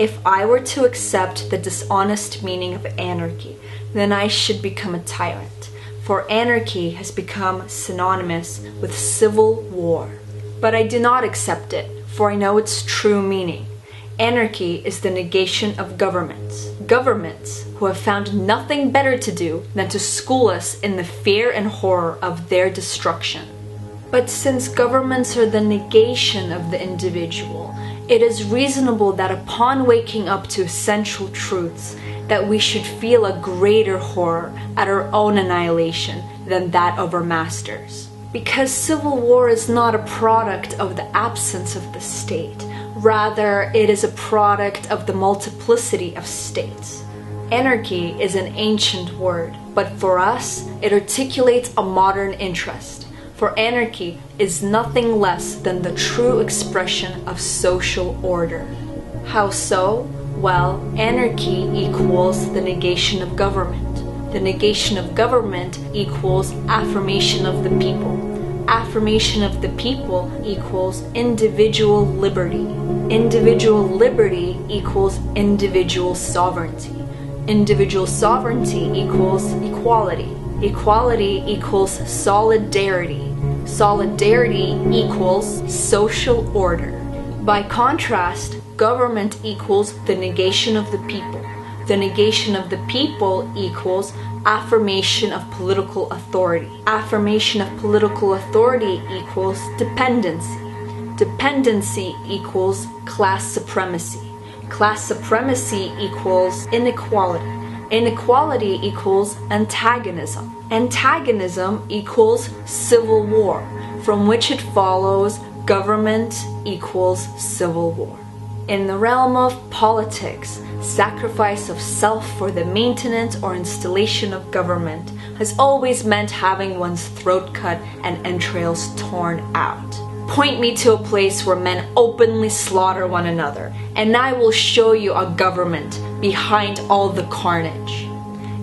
If I were to accept the dishonest meaning of anarchy, then I should become a tyrant, for anarchy has become synonymous with civil war. But I do not accept it, for I know its true meaning. Anarchy is the negation of governments. Governments who have found nothing better to do than to school us in the fear and horror of their destruction. But since governments are the negation of the individual, it is reasonable that upon waking up to essential truths, that we should feel a greater horror at our own annihilation than that of our masters. Because civil war is not a product of the absence of the state, rather it is a product of the multiplicity of states. Anarchy is an ancient word, but for us, it articulates a modern interest. For anarchy is nothing less than the true expression of social order. How so? Well, anarchy equals the negation of government. The negation of government equals affirmation of the people. Affirmation of the people equals individual liberty. Individual liberty equals individual sovereignty. Individual sovereignty equals equality. Equality equals solidarity. Solidarity equals social order. By contrast, government equals the negation of the people. The negation of the people equals affirmation of political authority. Affirmation of political authority equals dependency. Dependency equals class supremacy. Class supremacy equals inequality. Inequality equals antagonism. Antagonism equals civil war, from which it follows government equals civil war. In the realm of politics, sacrifice of self for the maintenance or installation of government has always meant having one's throat cut and entrails torn out. Point me to a place where men openly slaughter one another, and I will show you a government behind all the carnage.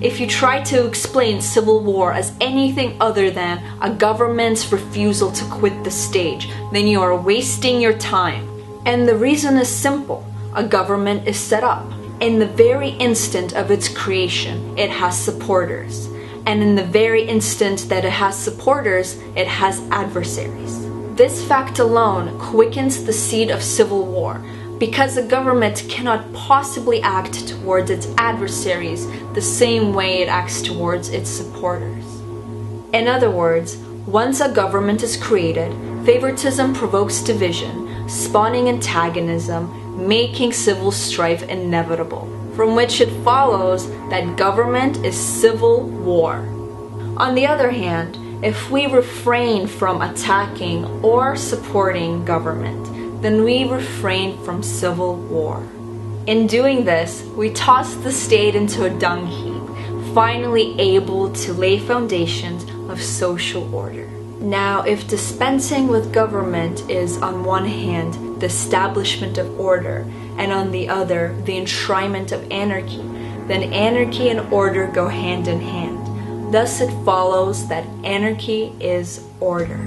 If you try to explain civil war as anything other than a government's refusal to quit the stage, then you are wasting your time. And the reason is simple. A government is set up. In the very instant of its creation, it has supporters. And in the very instant that it has supporters, it has adversaries. This fact alone quickens the seed of civil war, because a government cannot possibly act towards its adversaries the same way it acts towards its supporters. In other words, once a government is created, favoritism provokes division, spawning antagonism, making civil strife inevitable, from which it follows that government is civil war. On the other hand, if we refrain from attacking or supporting government, then we refrain from civil war. In doing this, we toss the state into a dung heap, finally able to lay foundations of social order. Now, if dispensing with government is on one hand the establishment of order, and on the other the enshrinement of anarchy, then anarchy and order go hand in hand. Thus it follows that anarchy is order.